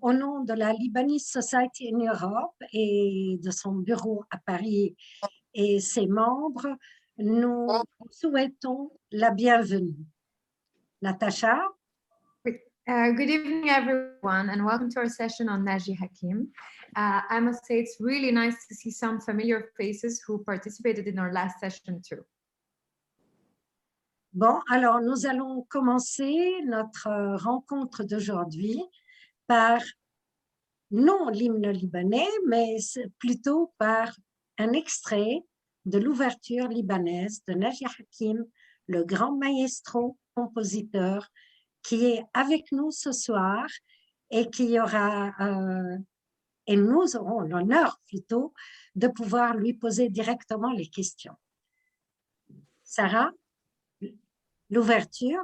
Au nom de la Lebanese Society in Europe et de son bureau à Paris et ses membres, nous vous souhaitons la bienvenue. Natasha? Good evening, everyone, and welcome to our session on Naji Hakim. I must say it's really nice to see some familiar faces who participated in our last session too. Bon, alors nous allons commencer notre rencontre d'aujourd'hui par non l'hymne libanais, mais plutôt par un extrait de l'ouverture libanaise de Naji Hakim, le grand maestro compositeur qui est avec nous ce soir et qui aura, et nous aurons l'honneur plutôt de pouvoir lui poser directement les questions. Sarah, l'ouverture.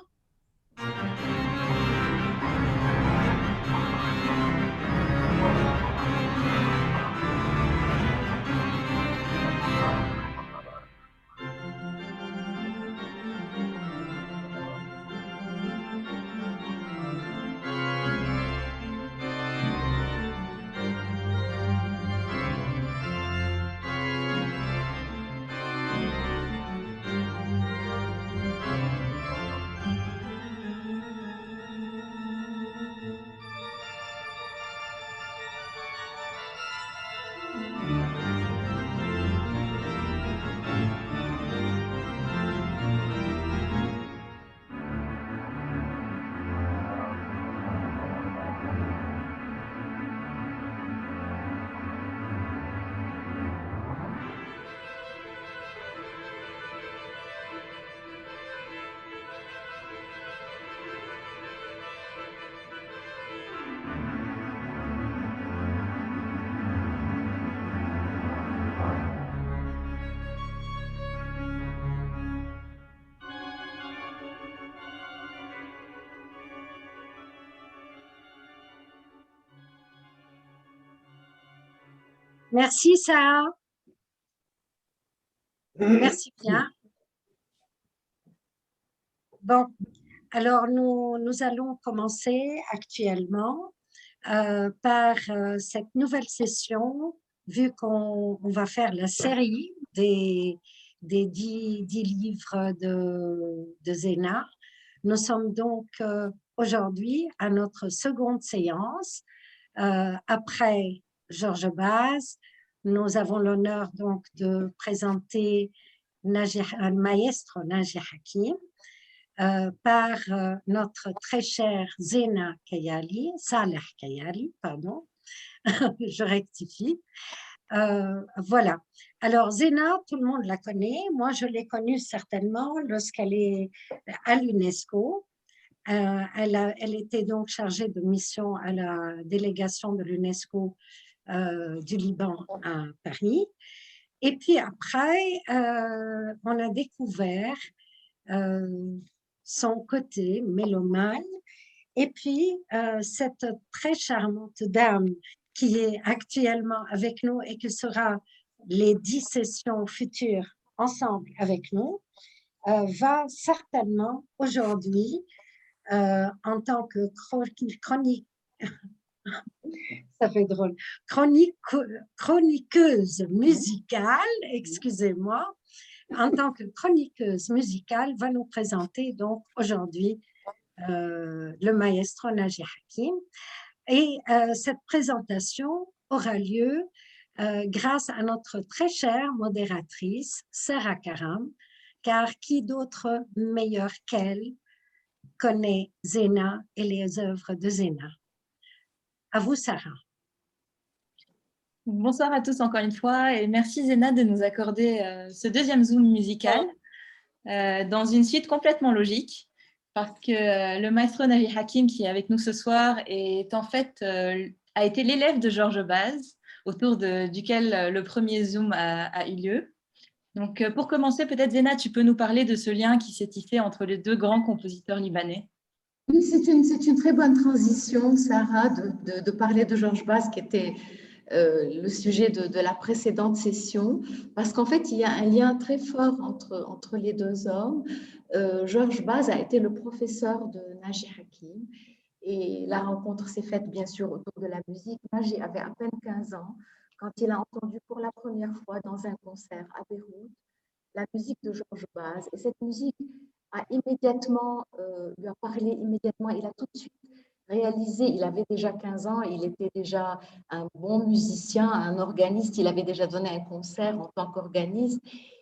Merci, Sarah. Merci bien. Bon, alors nous allons commencer actuellement par cette nouvelle session, vu qu'on va faire la série des 10 livres de Zéna. Nous sommes donc aujourd'hui à notre seconde séance. Après Georges Baz, nous avons l'honneur donc de présenter le maestro Naji Hakim par notre très cher Zéna Kayali, Saleh Kayali, pardon, je rectifie. Voilà. Alors Zéna, tout le monde la connaît. Moi, je l'ai connue certainement lorsqu'elle est à l'UNESCO. Elle était donc chargée de mission à la délégation de l'UNESCO du Liban à Paris. Et puis après, on a découvert son côté mélomane. Et puis, cette très charmante dame qui est actuellement avec nous et qui sera les 10 sessions futures ensemble avec nous, va certainement aujourd'hui, en tant que ça fait drôle, chroniqueuse musicale, excusez-moi, en tant que chroniqueuse musicale, va nous présenter donc aujourd'hui le maestro Naji Hakim. Et cette présentation aura lieu grâce à notre très chère modératrice, Sarah Karam, car qui d'autre meilleur qu'elle connaît Zéna et les œuvres de Zéna. À vous, Sarah. Bonsoir à tous encore une fois et merci Zéna de nous accorder ce deuxième Zoom musical dans une suite complètement logique parce que le maestro Naji Hakim qui est avec nous ce soir est en fait, a été l'élève de Georges Baz autour duquel le premier Zoom a eu lieu. Donc pour commencer, peut-être Zéna, tu peux nous parler de ce lien qui s'est tissé entre les deux grands compositeurs libanais. Oui, c'est une très bonne transition, Sarah, de parler de Georges Baz qui était le sujet de la précédente session, parce qu'en fait, il y a un lien très fort entre les deux hommes. Georges Baz a été le professeur de Naji Hakim Et la rencontre s'est faite bien sûr autour de la musique. Naji avait à peine 15 ans quand il a entendu pour la première fois dans un concert à Beyrouth la musique de Georges Baz. Et cette musique a immédiatement, lui a parlé immédiatement. Il a tout de suite réalisé, il avait déjà 15 ans, il était déjà un bon musicien, un organiste, il avait déjà donné un concert en tant qu'organiste.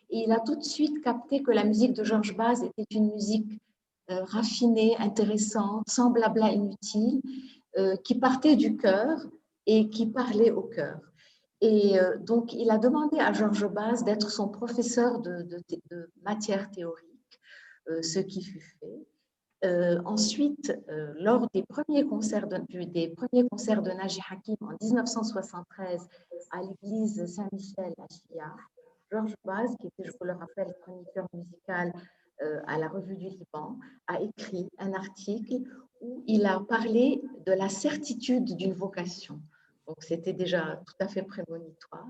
Et il a tout de suite capté que la musique de Georges Baz était une musique raffinée, intéressante, sans blabla inutile, qui partait du cœur et qui parlait au cœur. Et donc, il a demandé à Georges Baz d'être son professeur de matière théorique, ce qui fut fait. Ensuite, lors des premiers concerts de Naji Hakim en 1973 à l'église Saint-Michel à Chia, Georges Baz, qui était, je vous le rappelle, chroniqueur musical à la Revue du Liban, a écrit un article où il a parlé de la certitude d'une vocation. Donc, c'était déjà tout à fait prémonitoire.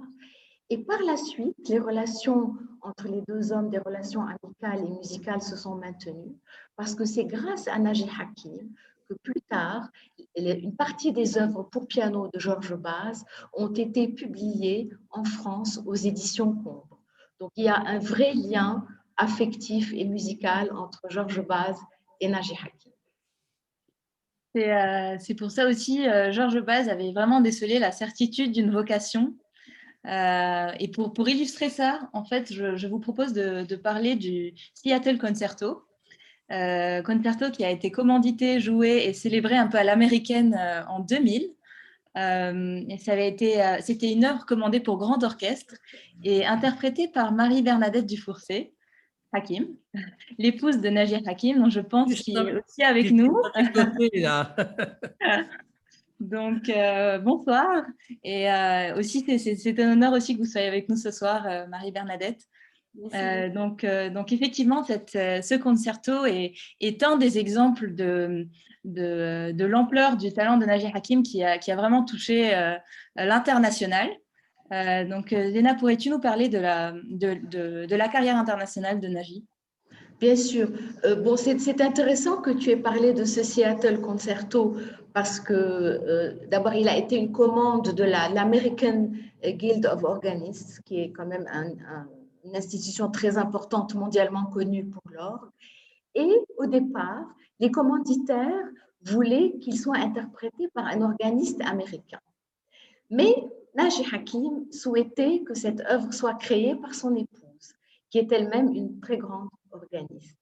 Et par la suite, les relations entre les deux hommes, des relations amicales et musicales, se sont maintenues parce que c'est grâce à Naji Hakim que plus tard, une partie des œuvres pour piano de Georges Baz ont été publiées en France aux éditions Combre. Donc, il y a un vrai lien affectif et musical entre Georges Baz et Naji Hakim. C'est pour ça aussi, Georges Baz avait vraiment décelé la certitude d'une vocation. Et pour illustrer ça, en fait, je vous propose de parler du Seattle Concerto. Concerto qui a été commandité, joué et célébré un peu à l'américaine en 2000. Et c'était une œuvre commandée pour grand orchestre et interprétée par Marie-Bernadette Dufourcé Hakim, l'épouse de Najir Hakim, dont je pense qu'il est aussi avec nous. Donc, bonsoir. Et aussi, c'est un honneur aussi que vous soyez avec nous ce soir, Marie-Bernadette. Donc, effectivement, ce concerto est un des exemples de l'ampleur du talent de Najir Hakim qui a vraiment touché l'international. Donc, Zena, pourrais-tu nous parler de la carrière internationale de Najir? Bien sûr. Bon, c'est intéressant que tu aies parlé de ce Seattle Concerto parce que d'abord, il a été une commande de l'American Guild of Organists, qui est quand même une institution très importante mondialement connue pour l'orgue. Et au départ, les commanditaires voulaient qu'il soit interprété par un organiste américain. Mais Naji Hakim souhaitait que cette œuvre soit créée par son épouse, qui est elle-même une très grande organiste.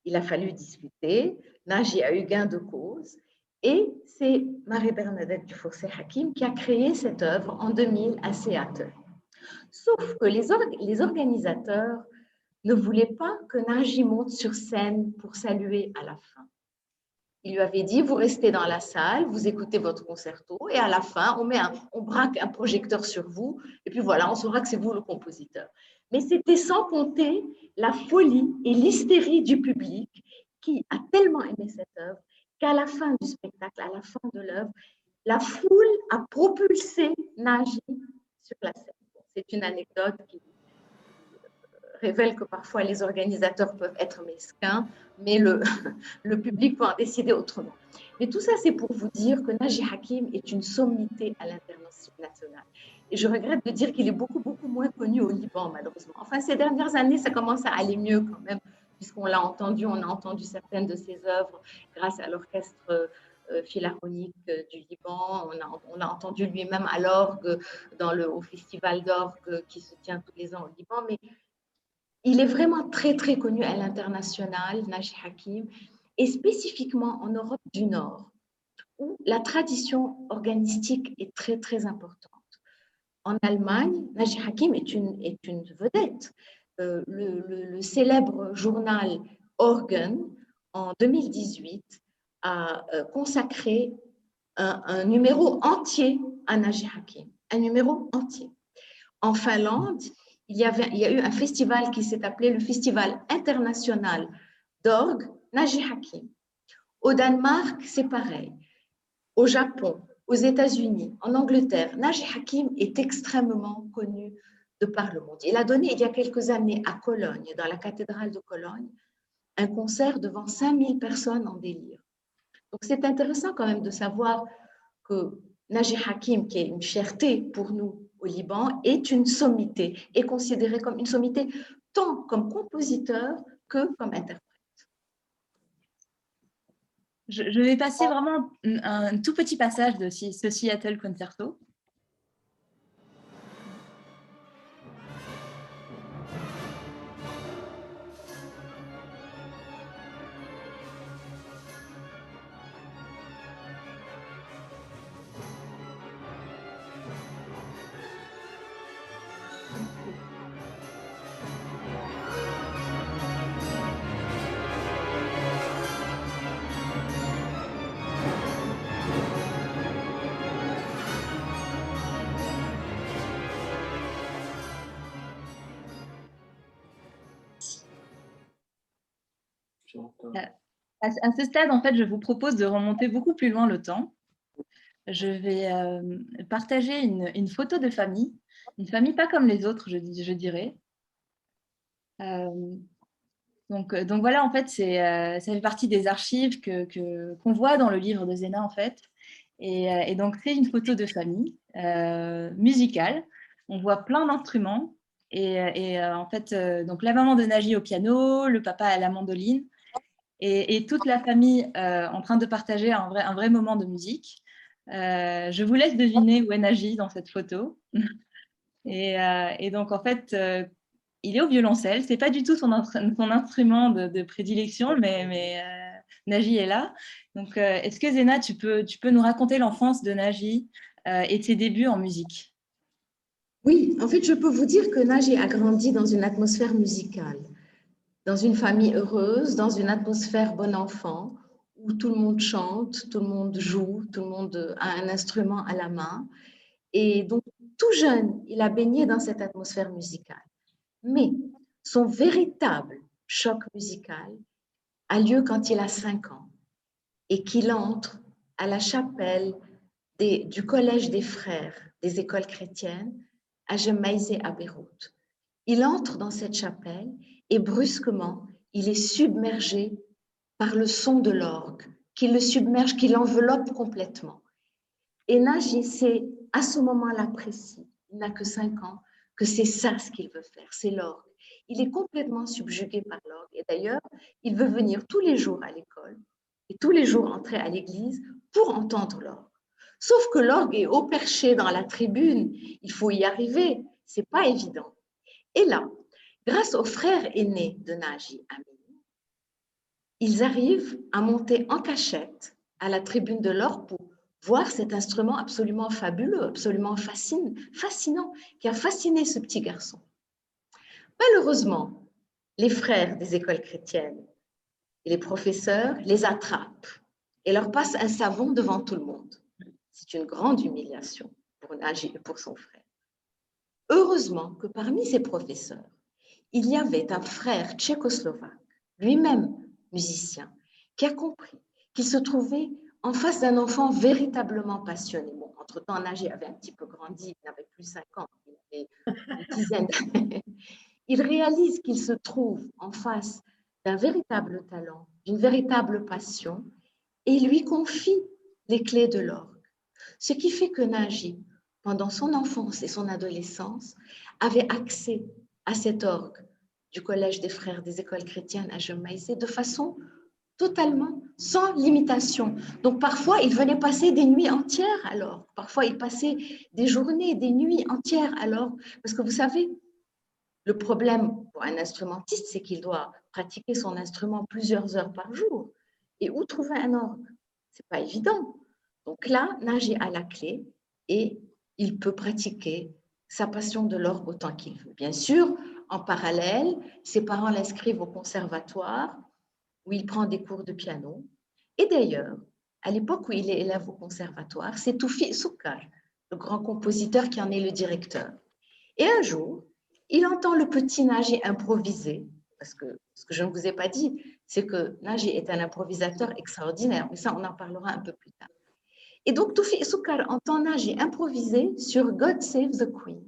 Il a fallu discuter, Naji a eu gain de cause, et c'est Marie-Bernadette Dufourcé Hakim qui a créé cette œuvre en 2000 à Seattle. Sauf que les organisateurs ne voulaient pas que Naji monte sur scène pour saluer à la fin. Il lui avait dit, vous restez dans la salle, vous écoutez votre concerto, et à la fin, on braque un projecteur sur vous, et puis voilà, on saura que c'est vous le compositeur. Mais c'était sans compter la folie et l'hystérie du public qui a tellement aimé cette œuvre qu'à la fin du spectacle, à la fin de l'œuvre, la foule a propulsé Naji sur la scène. C'est une anecdote qui révèle que parfois les organisateurs peuvent être mesquins, mais le public peut en décider autrement. Mais tout ça, c'est pour vous dire que Naji Hakim est une sommité à l'international. Et je regrette de dire qu'il est beaucoup, beaucoup moins connu au Liban, malheureusement. Enfin, ces dernières années, ça commence à aller mieux quand même, puisqu'on l'a entendu, on a entendu certaines de ses œuvres grâce à l'orchestre philharmonique du Liban. On a entendu lui-même à l'orgue au festival d'orgue qui se tient tous les ans au Liban. Mais il est vraiment très, très connu à l'international, Naji Hakim, et spécifiquement en Europe du Nord, où la tradition organistique est très, très importante. En Allemagne, Naji Hakim est une vedette. Le célèbre journal Organ, en 2018, a consacré un numéro entier à Naji Hakim, un numéro entier. En Finlande, il y a eu un festival qui s'est appelé le Festival international d'orgue Naji Hakim. Au Danemark, c'est pareil. Au Japon, aux États-Unis, en Angleterre, Naji Hakim est extrêmement connu de par le monde. Il a donné il y a quelques années à Cologne, dans la cathédrale de Cologne, un concert devant 5000 personnes en délire. Donc, c'est intéressant quand même de savoir que Naji Hakim, qui est une fierté pour nous au Liban, est une sommité, est considéré comme une sommité tant comme compositeur que comme interprète. Je vais passer vraiment un tout petit passage de ce Seattle Concerto. À ce stade, en fait, je vous propose de remonter beaucoup plus loin le temps. Je vais partager une photo de famille, une famille pas comme les autres, je dirais. Donc voilà, en fait, ça fait partie des archives qu'on voit dans le livre de Zena, en fait. Et donc, c'est une photo de famille musicale. On voit plein d'instruments. Et en fait, donc la maman de Naji au piano, le papa à la mandoline, et toute la famille en train de partager un vrai moment de musique. Je vous laisse deviner où est Naji dans cette photo. Et donc, en fait, il est au violoncelle. Ce n'est pas du tout son instrument de prédilection, mais Naji est là. Donc, est-ce que Zena, tu peux nous raconter l'enfance de Naji et ses débuts en musique? Oui, en fait, je peux vous dire que Naji a grandi dans une atmosphère musicale, dans une famille heureuse, dans une atmosphère bon enfant, où tout le monde chante, tout le monde joue, tout le monde a un instrument à la main. Et donc, tout jeune, il a baigné dans cette atmosphère musicale. Mais son véritable choc musical a lieu quand il a 5 ans et qu'il entre à la chapelle du Collège des Frères des écoles chrétiennes à Gemaizeh à Beyrouth. Il entre dans cette chapelle et brusquement, il est submergé par le son de l'orgue, qui le submerge, qui l'enveloppe complètement. Et Naji, c'est à ce moment-là précis, il n'a que 5 ans, que c'est ça ce qu'il veut faire, c'est l'orgue. Il est complètement subjugué par l'orgue. Et d'ailleurs, il veut venir tous les jours à l'école et tous les jours entrer à l'église pour entendre l'orgue. Sauf que l'orgue est haut perché dans la tribune, il faut y arriver, c'est pas évident. Et là, grâce au frère aîné de Naji, Amin, ils arrivent à monter en cachette à la tribune de l'orgue pour voir cet instrument absolument fabuleux, absolument fascinant, qui a fasciné ce petit garçon. Malheureusement, les frères des écoles chrétiennes et les professeurs les attrapent et leur passent un savon devant tout le monde. C'est une grande humiliation pour Naji et pour son frère. Heureusement que parmi ces professeurs, il y avait un frère tchécoslovaque, lui-même musicien, qui a compris qu'il se trouvait en face d'un enfant véritablement passionné. Bon, entre-temps, Naji avait un petit peu grandi, il n'avait plus 5 ans, il avait une dizaine d'années. Il réalise qu'il se trouve en face d'un véritable talent, d'une véritable passion, et il lui confie les clés de l'orgue. Ce qui fait que Naji, pendant son enfance et son adolescence, avait accès à cet orgue du Collège des Frères des écoles chrétiennes à Gemaizeh de façon totalement sans limitation. Donc parfois, il venait passer des nuits entières à l'orgue. Parfois, il passait des journées, des nuits entières à l'orgue. Parce que vous savez, le problème pour un instrumentiste, c'est qu'il doit pratiquer son instrument plusieurs heures par jour. Et où trouver un orgue? Ce n'est pas évident. Donc là, Naji a la clé et il peut pratiquer sa passion de l'orgue autant qu'il veut. Bien sûr, en parallèle, ses parents l'inscrivent au conservatoire où il prend des cours de piano. Et d'ailleurs, à l'époque où il est élève au conservatoire, c'est Toufi Soukar, le grand compositeur qui en est le directeur. Et un jour, il entend le petit Naji improviser, parce que ce que je ne vous ai pas dit, c'est que Naji est un improvisateur extraordinaire, mais ça, on en parlera un peu plus tard. Et donc, Toufi Soukar entend Naji improviser sur God Save the Queen.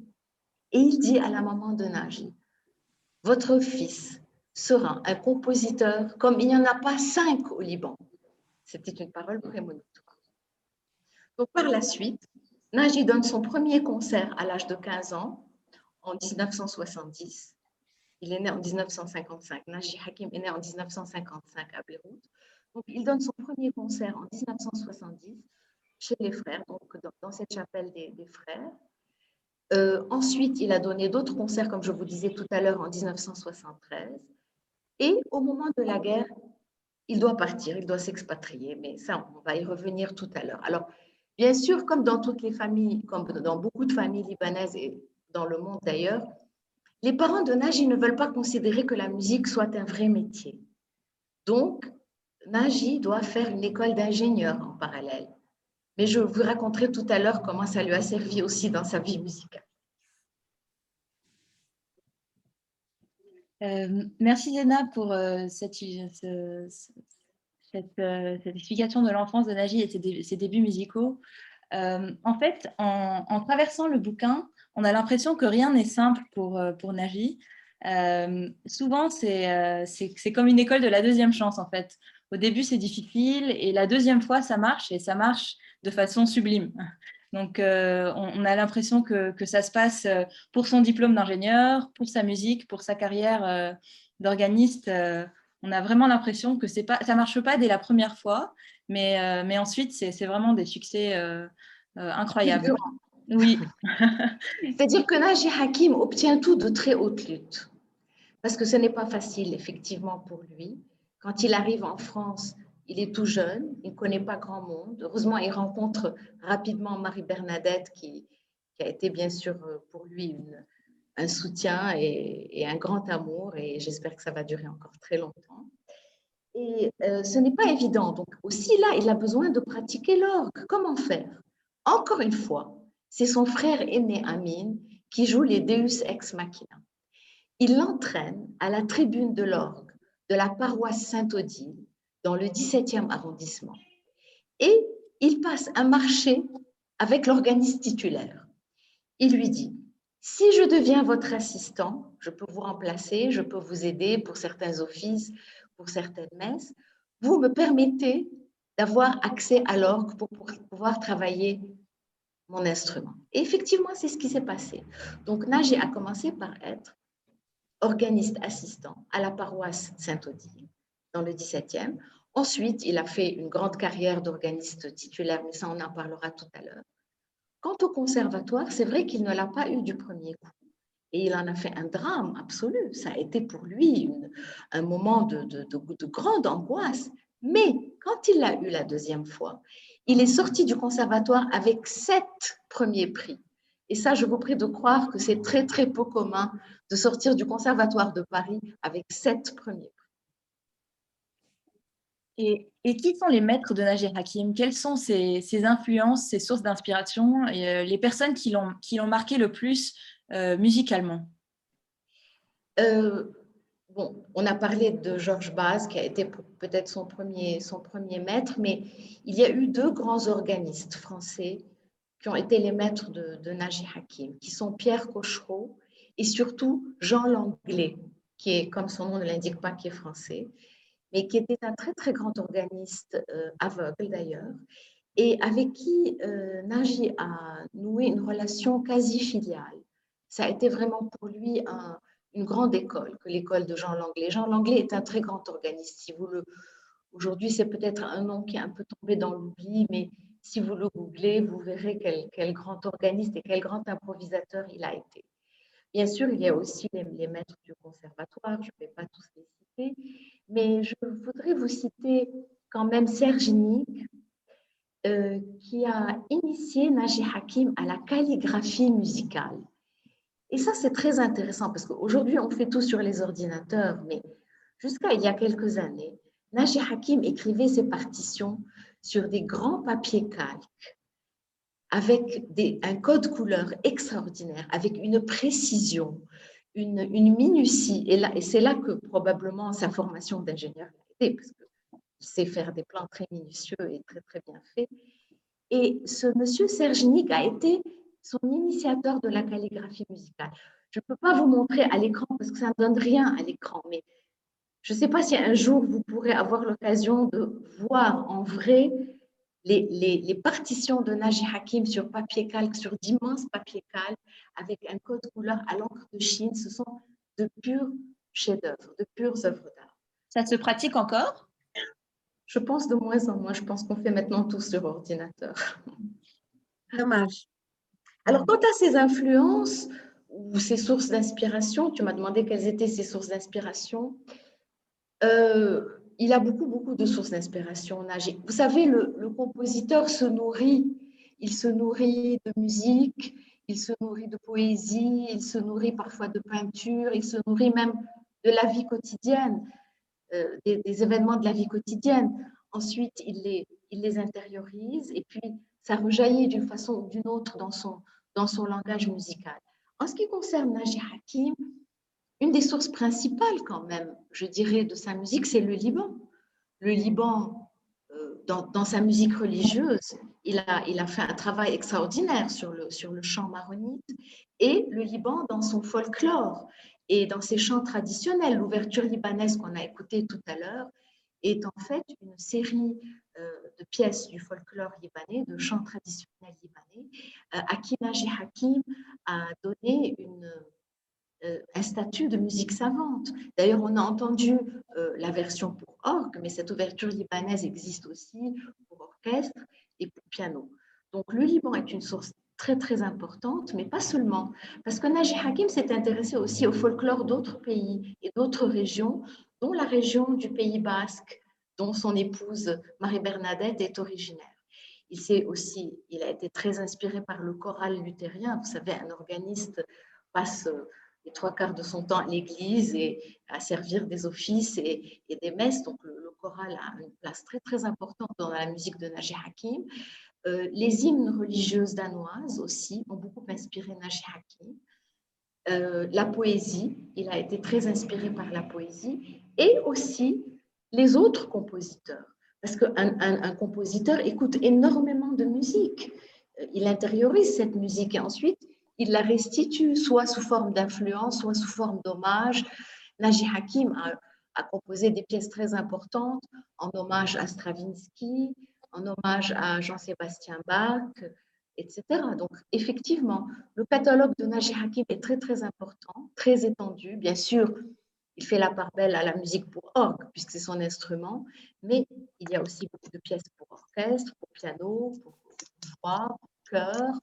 Et il dit à la maman de Naji, « Votre fils sera un compositeur comme il n'y en a pas 5 au Liban. C'était une parole prémonitoire. Donc, par la suite, Naji donne son premier concert à l'âge de 15 ans, en 1970. Il est né en 1955. Naji Hakim est né en 1955 à Beyrouth. Donc, il donne son premier concert en 1970 chez les frères, donc dans cette chapelle des frères. Ensuite, il a donné d'autres concerts, comme je vous disais tout à l'heure, en 1973. Et au moment de la guerre, il doit partir, il doit s'expatrier. Mais ça, on va y revenir tout à l'heure. Alors, bien sûr, comme dans toutes les familles, comme dans beaucoup de familles libanaises et dans le monde d'ailleurs, les parents de Naji ne veulent pas considérer que la musique soit un vrai métier. Donc, Naji doit faire une école d'ingénieur en parallèle. Mais je vous raconterai tout à l'heure comment ça lui a servi aussi dans sa vie musicale. Merci Zena pour cette explication de l'enfance de Naji et ses débuts musicaux. En fait, en traversant le bouquin, on a l'impression que rien n'est simple pour Naji. Souvent, c'est comme une école de la deuxième chance, en fait. Au début, c'est difficile et la deuxième fois, ça marche et ça marche de façon sublime. Donc, on a l'impression que ça se passe pour son diplôme d'ingénieur, pour sa musique, pour sa carrière d'organiste. On a vraiment l'impression que ça ne marche pas dès la première fois, mais ensuite, c'est vraiment des succès incroyables. Oui. C'est-à-dire que Naji Hakim obtient tout de très haute lutte. Parce que ce n'est pas facile, effectivement, pour lui. Quand il arrive en France, il est tout jeune, il ne connaît pas grand monde. Heureusement, il rencontre rapidement Marie-Bernadette, qui a été bien sûr pour lui un soutien et un grand amour. Et j'espère que ça va durer encore très longtemps. Et ce n'est pas évident. Donc aussi là, il a besoin de pratiquer l'orgue. Comment faire? Encore une fois, c'est son frère aîné Amin qui joue les Deus Ex Machina. Il l'entraîne à la tribune de l'orgue de la paroisse Sainte-Odile dans le 17e arrondissement. Et il passe un marché avec l'organiste titulaire. Il lui dit, si je deviens votre assistant, je peux vous remplacer, je peux vous aider pour certains offices, pour certaines messes. Vous me permettez d'avoir accès à l'orgue pour pouvoir travailler mon instrument. Et effectivement, c'est ce qui s'est passé. Donc, Naji a commencé par être organiste assistant à la paroisse Sainte-Odile, dans le 17e. Ensuite, il a fait une grande carrière d'organiste titulaire, mais ça, on en parlera tout à l'heure. Quant au conservatoire, c'est vrai qu'il ne l'a pas eu du premier coup. Et il en a fait un drame absolu. Ça a été pour lui un moment de grande angoisse. Mais quand il l'a eu la deuxième fois, il est sorti du conservatoire avec 7 premiers prix. Et ça, je vous prie de croire que c'est très, très peu commun de sortir du conservatoire de Paris avec 7 premiers prix. Et qui sont les maîtres de Naji Hakim? Quelles sont ses influences, ses sources d'inspiration et les personnes qui l'ont marqué le plus musicalement? Bon, on a parlé de Georges Baz, qui a été peut-être son premier maître, mais il y a eu 2 grands organistes français qui ont été les maîtres de Naji Hakim, qui sont Pierre Cochereau et surtout Jean Langlais, qui est, comme son nom ne l'indique pas, qui est français, mais qui était un très, très grand organiste, aveugle d'ailleurs, et avec qui Naji a noué une relation quasi filiale. Ça a été vraiment pour lui une grande école, que l'école de Jean Langlais. Jean Langlais est un très grand organiste. Aujourd'hui, c'est peut-être un nom qui est un peu tombé dans l'oubli, mais si vous le googlez, vous verrez quel grand organiste et quel grand improvisateur il a été. Bien sûr, il y a aussi les maîtres du conservatoire, je ne vais pas tous les citer, mais je voudrais vous citer quand même Serge Nick, qui a initié Naji Hakim à la calligraphie musicale. Et ça, c'est très intéressant parce qu'aujourd'hui, on fait tout sur les ordinateurs, mais jusqu'à il y a quelques années, Naji Hakim écrivait ses partitions sur des grands papiers calques avec un code couleur extraordinaire, avec une précision, une minutie. Et c'est là que probablement sa formation d'ingénieur a été, parce qu'il sait faire des plans très minutieux et très, très bien faits. Et ce monsieur Serge Nick a été son initiateur de la calligraphie musicale. Je ne peux pas vous montrer à l'écran parce que ça ne donne rien à l'écran, mais Je ne sais pas si un jour vous pourrez avoir l'occasion de voir en vrai les partitions de Naji Hakim sur papier calque, sur d'immenses papiers calques, avec un code couleur à l'encre de Chine. Ce sont de purs chefs-d'œuvre, de pures œuvres d'art. Ça se pratique encore? Je pense de moins en moins. Je pense qu'on fait maintenant tout sur ordinateur. Dommage. Alors, quant à ces influences ou ces sources d'inspiration, tu m'as demandé quelles étaient ces sources d'inspiration. Il a beaucoup de sources d'inspiration, Naji. Vous savez, le compositeur se nourrit. Il se nourrit de musique, il se nourrit de poésie, il se nourrit parfois de peinture, il se nourrit même de la vie quotidienne, des événements de la vie quotidienne. Ensuite, il les intériorise et puis ça rejaillit d'une façon ou d'une autre dans son langage musical. En ce qui concerne Naji Hakim, une des sources principales quand même, je dirais, de sa musique, c'est le Liban. Le Liban, dans sa musique religieuse, il a fait un travail extraordinaire sur le chant maronite, et le Liban dans son folklore et dans ses chants traditionnels. L'ouverture libanaise qu'on a écoutée tout à l'heure est en fait une série de pièces du folklore libanais, de chants traditionnels libanais, à qui Naji Hakim a donné un statut de musique savante. D'ailleurs, on a entendu la version pour orgue, mais cette ouverture libanaise existe aussi pour orchestre et pour piano. Donc, le Liban est une source très importante, mais pas seulement, parce que Naji Hakim s'est intéressé aussi au folklore d'autres pays et d'autres régions, dont la région du Pays Basque, dont son épouse Marie-Bernadette est originaire. Il a été très inspiré par le choral luthérien. Vous savez, un organiste passe les 3/4 de son temps à l'église et à servir des offices et des messes. Donc, le choral a une place très importante dans la musique de Naji Hakim. Les hymnes religieuses danoises aussi ont beaucoup inspiré Naji Hakim. La poésie, il a été très inspiré par la poésie et aussi les autres compositeurs. Parce qu'un compositeur écoute énormément de musique. Il intériorise cette musique et ensuite, il la restitue, soit sous forme d'influence, soit sous forme d'hommage. Naji Hakim a composé des pièces très importantes en hommage à Stravinsky, en hommage à Jean-Sébastien Bach, etc. Donc, effectivement, le catalogue de Naji Hakim est très important, très étendu. Bien sûr, il fait la part belle à la musique pour orgue, puisque c'est son instrument, mais il y a aussi beaucoup de pièces pour orchestre, pour piano, pour voix, pour chœur,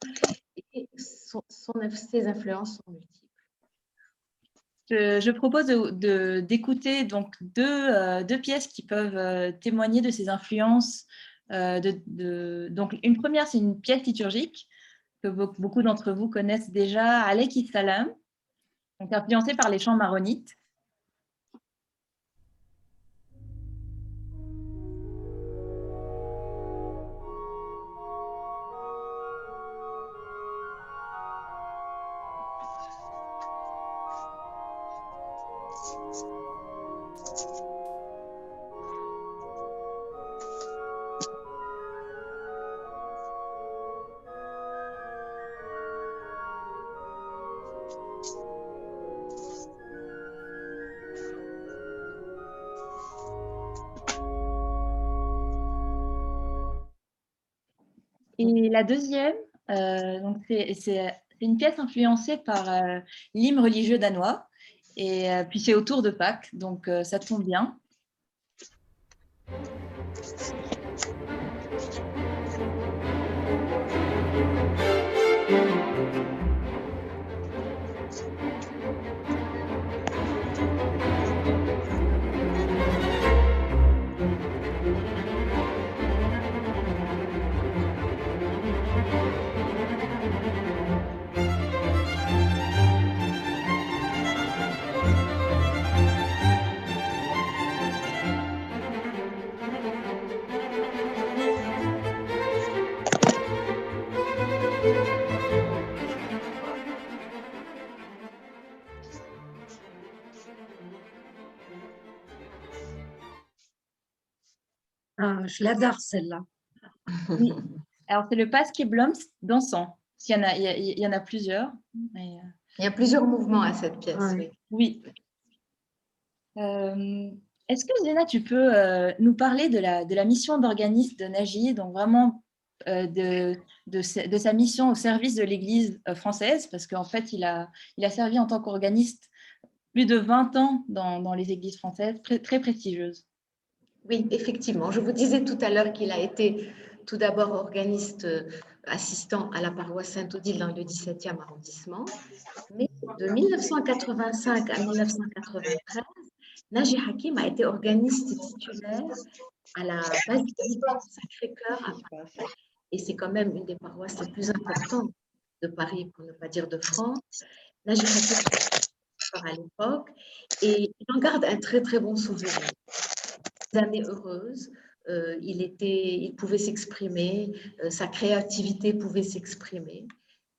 et ses influences sont multiples. Je propose d'écouter donc deux pièces qui peuvent témoigner de ces influences. Donc, une première, c'est une pièce liturgique que beaucoup d'entre vous connaissent déjà, Alayki Salam, donc influencée par les chants maronites. Et la deuxième, c'est une pièce influencée par l'hymne religieux danois. Et puis c'est autour de Pâques, donc ça tombe bien. Ah, je l'adore celle-là. Oui. Alors c'est le Paskeblom dansant. Il y en a plusieurs. Mais... Il y a plusieurs mouvements à cette pièce. Oui. Est-ce que Zena, tu peux nous parler de la mission d'organiste de Naji, donc vraiment de sa mission au service de l'Église française, parce qu'en fait, il a servi en tant qu'organiste plus de 20 ans dans les églises françaises, très prestigieuses. Oui, effectivement. Je vous disais tout à l'heure qu'il a été tout d'abord organiste assistant à la paroisse Sainte-Odile dans le 17e arrondissement. Mais de 1985 à 1993, Naji Hakim a été organiste titulaire à la basilique du Sacré-Cœur à Paris. Et c'est quand même une des paroisses les plus importantes de Paris, pour ne pas dire de France. Naji Hakim à l'époque, et il en garde un très bon souvenir. Des années heureuses, il pouvait s'exprimer, sa créativité pouvait s'exprimer,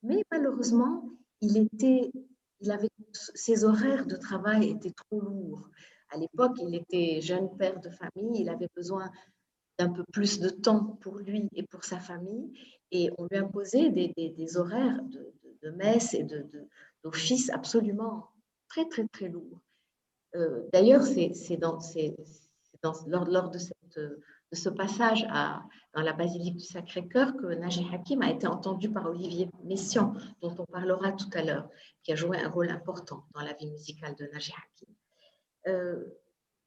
mais malheureusement, ses horaires de travail étaient trop lourds. À l'époque, il était jeune père de famille, il avait besoin d'un peu plus de temps pour lui et pour sa famille, et on lui imposait des horaires de messe et d'office absolument très lourds. D'ailleurs, c'est lors de ce passage dans la basilique du Sacré-Cœur que Naji Hakim a été entendu par Olivier Messiaen, dont on parlera tout à l'heure, qui a joué un rôle important dans la vie musicale de Naji Hakim.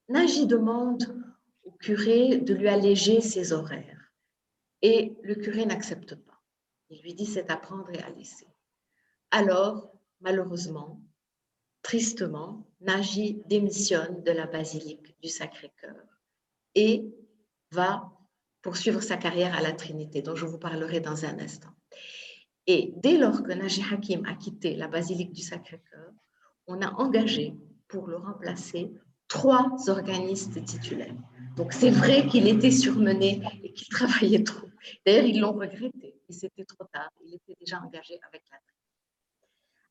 Naji demande au curé de lui alléger ses horaires et le curé n'accepte pas. Il lui dit c'est à prendre et à laisser. Alors, malheureusement, tristement, Naji démissionne de la basilique du Sacré-Cœur et va poursuivre sa carrière à la Trinité, dont je vous parlerai dans un instant. Et dès lors que Naji Hakim a quitté la basilique du Sacré-Cœur, on a engagé pour le remplacer 3 organistes titulaires. Donc c'est vrai qu'il était surmené et qu'il travaillait trop. D'ailleurs, ils l'ont regretté et c'était trop tard. Il était déjà engagé avec la Trinité.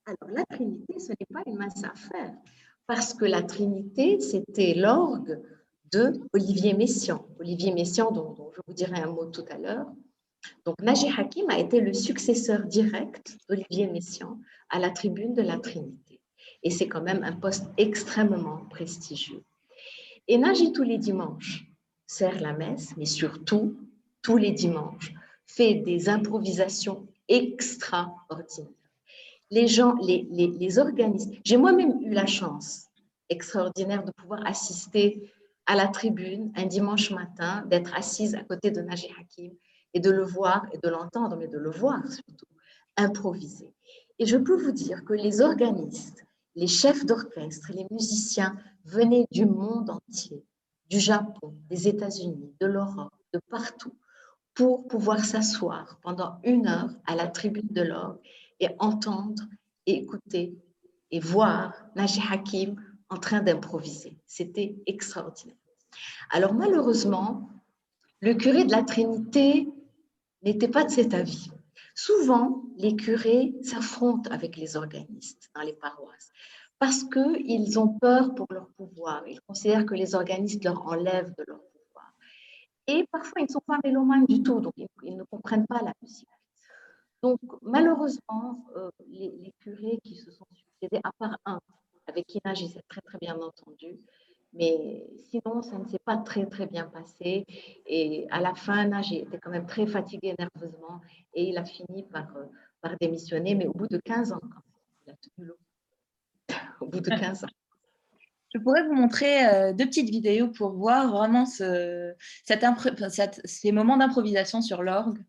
Alors la Trinité, ce n'est pas une mince affaire parce que la Trinité, c'était l'orgue de Olivier Messiaen. Olivier Messiaen, dont je vous dirai un mot tout à l'heure. Donc, Naji Hakim a été le successeur direct d'Olivier Messiaen à la tribune de la Trinité. Et c'est quand même un poste extrêmement prestigieux. Et Naji, tous les dimanches, sert la messe, mais surtout, tous les dimanches, fait des improvisations extraordinaires. Les gens, les organismes, j'ai moi-même eu la chance extraordinaire de pouvoir assister à la tribune un dimanche matin, d'être assise à côté de Naji Hakim et de le voir et de l'entendre, mais de le voir surtout, improviser. Et je peux vous dire que les organistes, les chefs d'orchestre, les musiciens venaient du monde entier, du Japon, des États-Unis, de l'Europe, de partout, pour pouvoir s'asseoir pendant 1 heure à la tribune de l'orgue et entendre, et écouter et voir Naji Hakim en train d'improviser. C'était extraordinaire. Alors malheureusement, le curé de la Trinité n'était pas de cet avis. Souvent, les curés s'affrontent avec les organistes dans les paroisses parce qu'ils ont peur pour leur pouvoir. Ils considèrent que les organistes leur enlèvent de leur pouvoir. Et parfois, ils ne sont pas mélomanes du tout, donc ils ne comprennent pas la musique. Donc, malheureusement, les curés qui se sont succédés, à part un, avec qui Naji s'est très bien entendu, mais sinon, ça ne s'est pas très bien passé. Et à la fin, Naji était quand même très fatigué nerveusement et il a fini par démissionner, mais au bout de 15 ans, il a tenu l'eau. Au bout de 15 ans. Je pourrais vous montrer 2 petites vidéos pour voir vraiment ces moments d'improvisation sur l'orgue.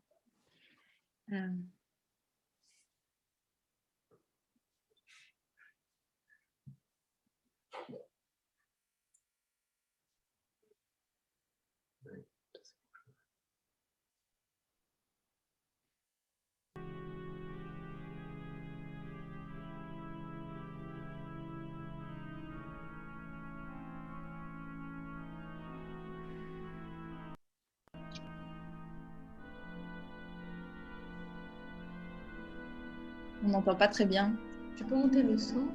On n'entend pas très bien. Tu peux monter le son?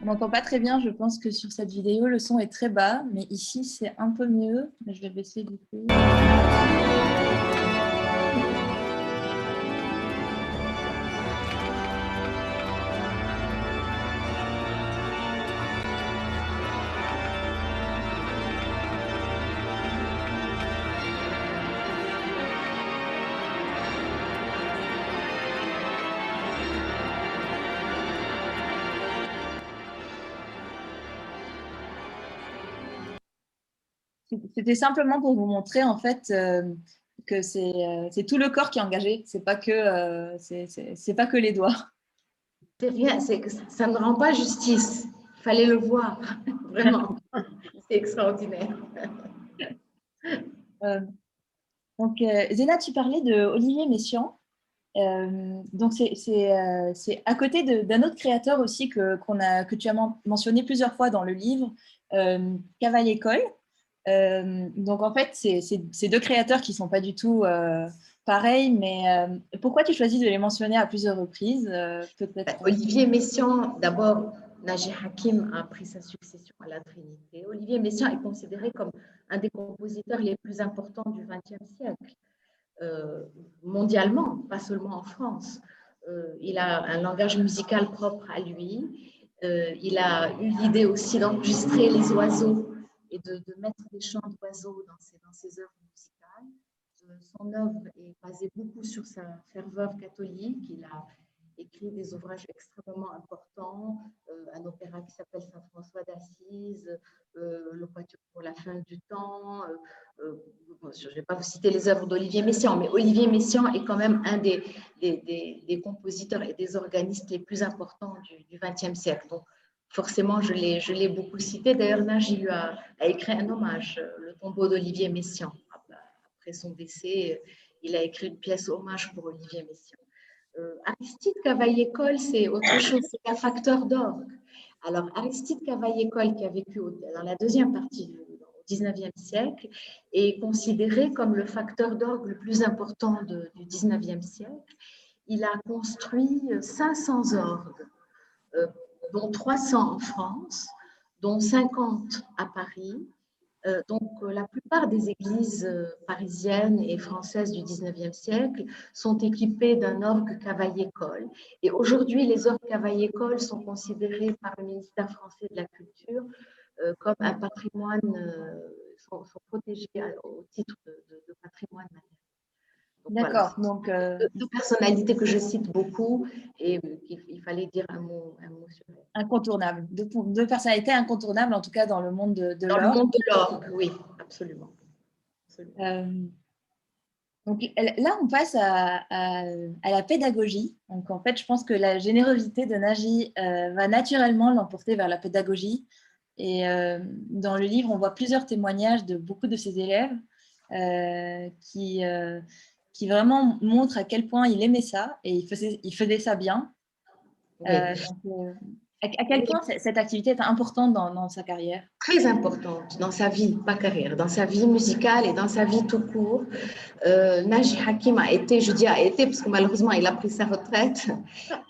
On n'entend pas très bien, je pense que sur cette vidéo, le son est très bas, mais ici, c'est un peu mieux. Je vais baisser du coup. C'était simplement pour vous montrer en fait que c'est tout le corps qui est engagé, c'est pas que c'est pas que les doigts. C'est rien, ça ne rend pas justice. Il fallait le voir, vraiment. C'est extraordinaire. Donc, Zéna, tu parlais de Olivier Messiaen. Donc, c'est à côté d'un autre créateur aussi que tu as mentionné plusieurs fois dans le livre, Cavaillé-Coll. Donc, en fait, c'est deux créateurs qui ne sont pas du tout pareils, mais pourquoi tu choisis de les mentionner à plusieurs reprises peut-être... Olivier Messiaen, d'abord, Naji Hakim a pris sa succession à la Trinité. Olivier Messiaen est considéré comme un des compositeurs les plus importants du XXe siècle, mondialement, pas seulement en France. Il a un langage musical propre à lui. Il a eu l'idée aussi d'enregistrer les oiseaux et de mettre des chants d'oiseaux dans ses œuvres musicales. Son œuvre est basée beaucoup sur sa ferveur catholique. Il a écrit des ouvrages extrêmement importants, un opéra qui s'appelle Saint-François d'Assise, le Quatuor pour la fin du temps. Je ne vais pas vous citer les œuvres d'Olivier Messiaen, mais Olivier Messiaen est quand même un des compositeurs et des organistes les plus importants du XXe siècle. Donc, forcément, je l'ai beaucoup cité. D'ailleurs, Nagy lui a écrit un hommage, le tombeau d'Olivier Messiaen. Après son décès, il a écrit une pièce hommage pour Olivier Messiaen. Aristide Cavaillé-Coll, c'est autre chose, c'est un facteur d'orgue. Alors, Aristide Cavaillé-Coll, qui a vécu dans la deuxième partie du XIXe siècle, est considéré comme le facteur d'orgue le plus important du XIXe siècle. Il a construit 500 orgues, dont 300 en France, dont 50 à Paris. Donc, la plupart des églises parisiennes et françaises du XIXe siècle sont équipées d'un orgue Cavaillé-Coll. Et aujourd'hui, les orgues Cavaillé-Coll sont considérés par le ministère français de la Culture comme un patrimoine, sont protégés au titre de patrimoine matériel. D'accord. Voilà, Donc, deux personnalités que je cite beaucoup et il fallait dire un mot sur elles. incontournable. Deux personnalités incontournables, en tout cas dans le monde de Dans le l'orgue. monde de l'orgue, oui, absolument. Donc là, on passe à la pédagogie. Donc, en fait, je pense que la générosité de Nagy va naturellement l'emporter vers la pédagogie. Et dans le livre, on voit plusieurs témoignages de beaucoup de ses élèves qui vraiment montrent à quel point il aimait ça et il faisait ça bien. Oui. À quel point cette activité est importante dans sa carrière? Très importante dans sa vie, pas carrière, dans sa vie musicale et dans sa vie tout court. Nagy Hakim a été parce que malheureusement il a pris sa retraite,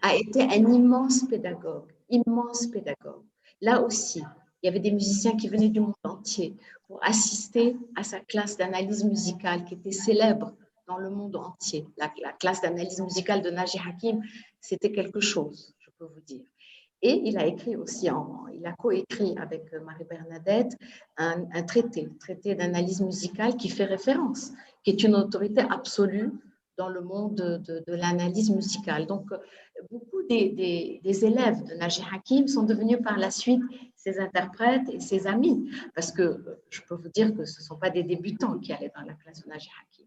a été un immense pédagogue. Là aussi, il y avait des musiciens qui venaient du monde entier pour assister à sa classe d'analyse musicale qui était célèbre dans le monde entier. La classe d'analyse musicale de Nagy Hakim, c'était quelque chose, je peux vous dire. Et il a écrit aussi, il a coécrit avec Marie-Bernadette un traité d'analyse musicale qui fait référence, qui est une autorité absolue dans le monde de l'analyse musicale. Donc, beaucoup des élèves de Nagy Hakim sont devenus par la suite ses interprètes et ses amis, parce que je peux vous dire que ce ne sont pas des débutants qui allaient dans la classe de Nagy Hakim.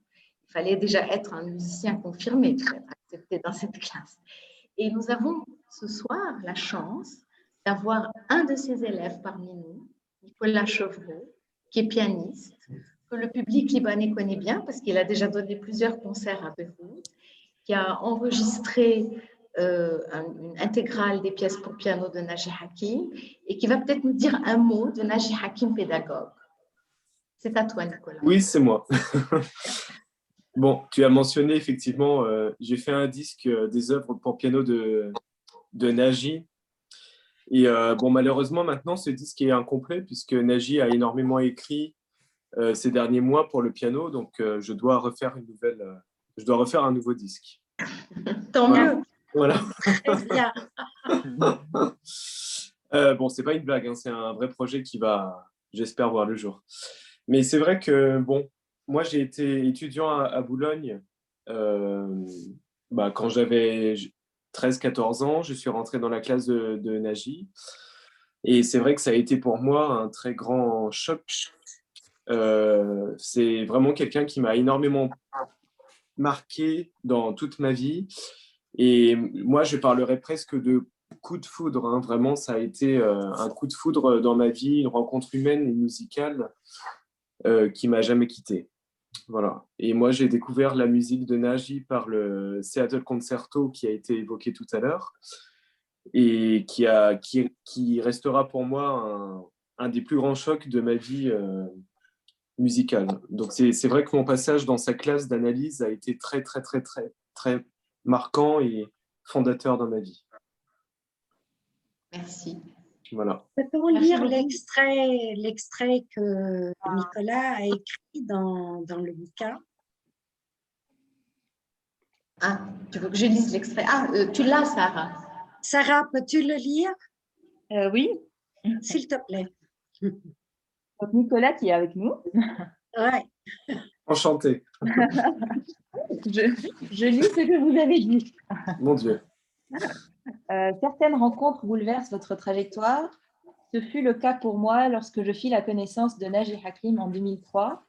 Il fallait déjà être un musicien confirmé pour être accepté dans cette classe. Et nous avons ce soir la chance d'avoir un de ses élèves parmi nous, Nicolas Chevreau, qui est pianiste, que le public libanais connaît bien parce qu'il a déjà donné plusieurs concerts à Beyrouth, qui a enregistré une intégrale des pièces pour piano de Nagy Hakim et qui va peut-être nous dire un mot de Nagy Hakim pédagogue. C'est à toi, Nicolas. Oui, c'est moi. Bon, tu as mentionné effectivement, j'ai fait un disque des œuvres pour piano de Nagy. Et bon, malheureusement, maintenant, ce disque est incomplet puisque Nagy a énormément écrit ces derniers mois pour le piano. Donc, je dois refaire un nouveau disque. Tant mieux. Voilà. Très bien. Bon, c'est pas une blague, hein, c'est un vrai projet qui va, j'espère, voir le jour. Mais c'est vrai que, bon, moi, j'ai été étudiant à Boulogne quand j'avais 13-14 ans. Je suis rentré dans la classe de Nagy. Et c'est vrai que ça a été pour moi un très grand choc C'est vraiment quelqu'un qui m'a énormément marqué dans toute ma vie. Et moi, je parlerais presque de coup de foudre, hein. Vraiment, ça a été un coup de foudre dans ma vie, une rencontre humaine et musicale qui m'a jamais quitté. Voilà. Et moi, j'ai découvert la musique de Naji par le Seattle Concerto qui a été évoqué tout à l'heure et qui restera pour moi un des plus grands chocs de ma vie musicale. Donc, c'est vrai que mon passage dans sa classe d'analyse a été très, très, très, très, très marquant et fondateur dans ma vie. Merci. Voilà. Peut-on Merci lire beaucoup. l'extrait que Nicolas a écrit dans le bouquin? Ah, tu veux que je lise l'extrait? Ah, tu l'as, Sarah. Sarah, peux-tu le lire, Oui, s'il te plaît? donc Nicolas qui est avec nous. Ouais. Enchanté. Je lis ce que vous avez dit. Mon Dieu. Certaines rencontres bouleversent votre trajectoire. Ce fut le cas pour moi lorsque je fis la connaissance de Naji Hakim en 2003,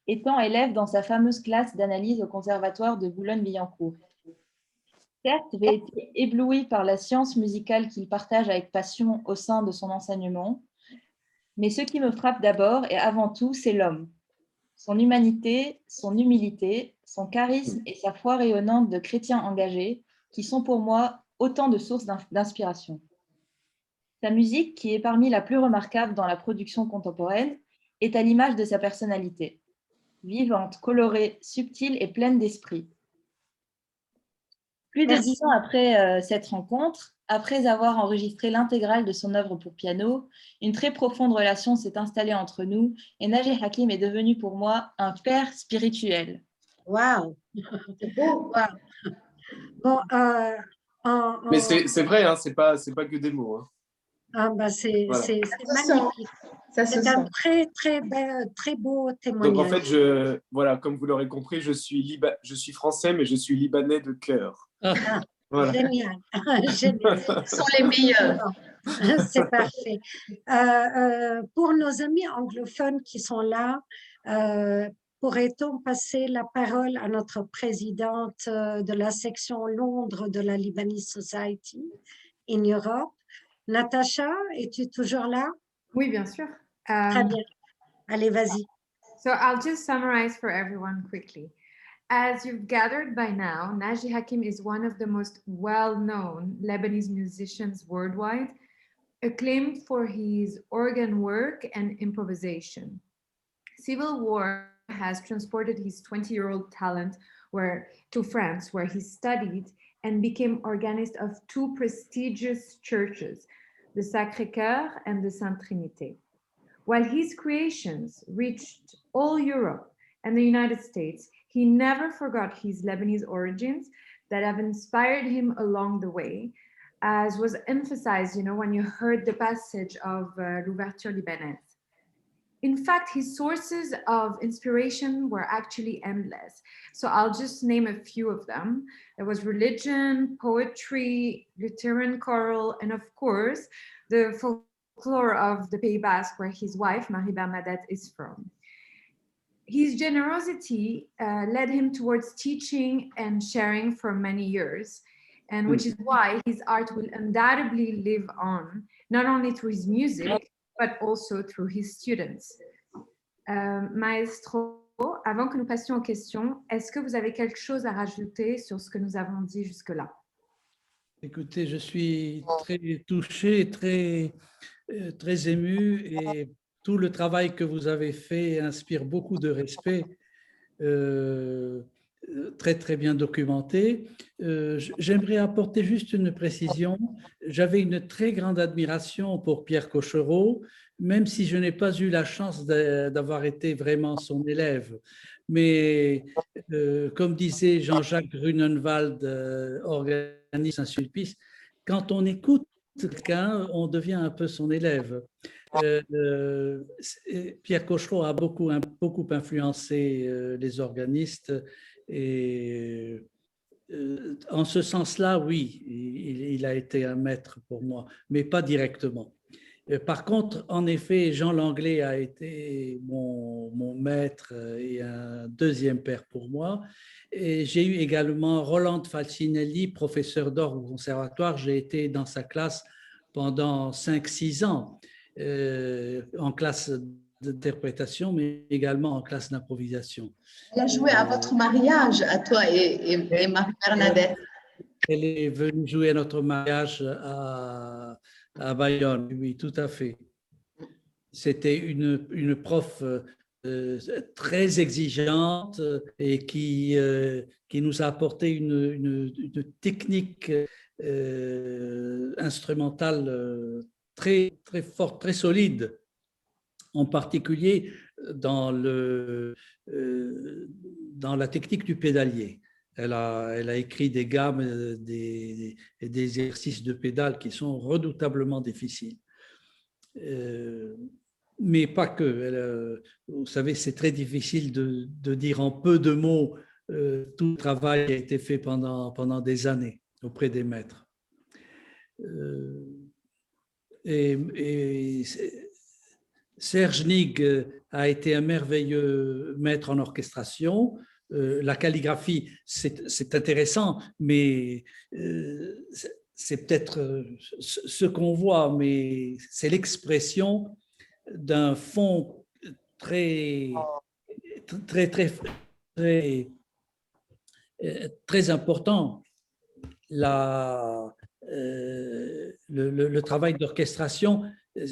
étant élève dans sa fameuse classe d'analyse au conservatoire de Boulogne-Billancourt. Certes, j'ai été éblouie par la science musicale qu'il partage avec passion au sein de son enseignement, mais ce qui me frappe d'abord et avant tout, c'est l'homme. Son humanité, son humilité, son charisme et sa foi rayonnante de chrétien engagé, qui sont pour moi autant de sources d'inspiration. Sa musique, qui est parmi la plus remarquable dans la production contemporaine, est à l'image de sa personnalité. Vivante, colorée, subtile et pleine d'esprit. Plus de Merci. 10 ans après cette rencontre, après avoir enregistré l'intégrale de son œuvre pour piano, une très profonde relation s'est installée entre nous et Naji Hakim est devenu pour moi un père spirituel. Waouh! C'est beau. Wow. Bon, Mais c'est vrai, hein, c'est pas que des mots. Hein. Ah, bah, c'est Voilà. magnifique. Ça se C'est un sent. très, très, très beau Donc en témoignage. fait, voilà, comme vous l'aurez compris, je suis français, mais je suis libanais de cœur. Ah, Voilà. génial. Génial. Ce sont les meilleurs. C'est parfait. Pour nos amis anglophones qui sont là, pourrait-on passer la parole à notre présidente de la section Londres de la Lebanese Society in Europe? Natacha, es-tu toujours là? Oui, bien sûr. Très bien. Allez, vas-y. So I'll just summarize for everyone quickly. As you've gathered by now, Naji Hakim is one of the most well-known Lebanese musicians worldwide, acclaimed for his organ work and improvisation. Civil war has transported his 20-year-old talent to France, where he studied and became organist of two prestigious churches, the Sacré-Cœur and the Sainte Trinité. While his creations reached all Europe and the United States, he never forgot his Lebanese origins that have inspired him along the way, as was emphasized, when you heard the passage of L'Ouverture Libanaise. In fact, his sources of inspiration were actually endless. So I'll just name a few of them. There was religion, poetry, Lutheran choral, and of course, the folklore of the Pays Basque, where his wife, Marie Bernadette, is from. His generosity led him towards teaching and sharing for many years, and which is why his art will undoubtedly live on, not only through his music, but also through his students. Maestro, avant que nous passions aux questions, est-ce que vous avez quelque chose à rajouter sur ce que nous avons dit jusque-là? Écoutez, je suis très touché, très ému et tout le travail que vous avez fait inspire beaucoup de respect, très bien documenté. J'aimerais apporter juste une précision. J'avais une très grande admiration pour Pierre Cochereau, même si je n'ai pas eu la chance d'avoir été vraiment son élève. Mais comme disait Jean-Jacques Grunenwald, organiste Saint-Sulpice, quand on écoute quelqu'un, on devient un peu son élève. Pierre Cochereau a beaucoup influencé les organistes et en ce sens-là, oui, il a été un maître pour moi, mais pas directement. Par contre, en effet, Jean Langlais a été mon maître et un deuxième père pour moi. Et j'ai eu également Roland Falcinelli, professeur d'orgue au conservatoire. J'ai été dans sa classe pendant 5-6 ans, en classe d'interprétation, mais également en classe d'improvisation. Elle a joué à votre mariage, à toi et Marie-Bernadette. Elle est venue jouer à notre mariage à Bayonne, oui, tout à fait. C'était une prof très exigeante et qui nous a apporté une technique instrumentale très, très forte, très solide, en particulier dans la technique du pédalier. Elle a écrit des gammes, des exercices de pédale qui sont redoutablement difficiles. Mais pas que. Vous savez, c'est très difficile de dire en peu de mots tout le travail qui a été fait pendant des années auprès des maîtres. Et Serge Nigg a été un merveilleux maître en orchestration. La calligraphie, c'est intéressant, mais c'est peut-être ce qu'on voit, mais c'est l'expression d'un fond très, très, très, très, très important. Le travail d'orchestration,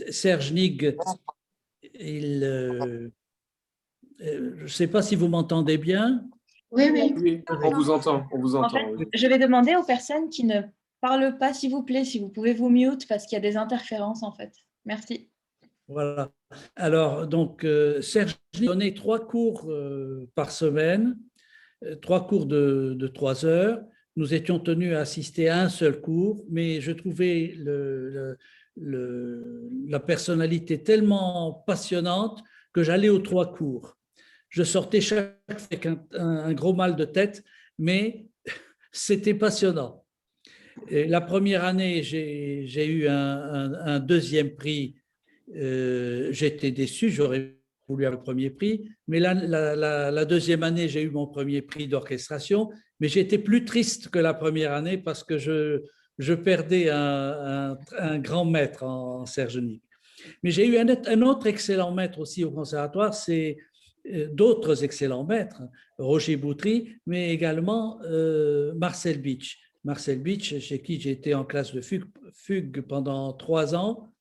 Serge Nigg, je ne sais pas si vous m'entendez bien. Oui, oui. Oui, on vous entend, on vous En entend. fait, Oui. je vais demander aux personnes qui ne parlent pas, s'il vous plaît, si vous pouvez vous mute parce qu'il y a des interférences en fait. Merci. Voilà. Alors, donc, Serge donnait 3 cours par semaine, 3 cours de 3 heures. Nous étions tenus à assister à un seul cours, mais je trouvais la personnalité tellement passionnante que j'allais aux 3 cours. Je sortais chaque fois avec un gros mal de tête, mais c'était passionnant. Et la première année, j'ai eu un deuxième prix. J'étais déçu, j'aurais voulu avoir le premier prix, mais la deuxième année, j'ai eu mon premier prix d'orchestration, mais j'étais plus triste que la première année parce que je perdais un grand maître en Serge Nigg. Mais j'ai eu un autre excellent maître aussi au conservatoire, c'est d'autres excellents maîtres, Roger Boutry, mais également Marcel Bitsch. Marcel Bitsch, chez qui j'ai été en classe de fugue pendant 3 ans.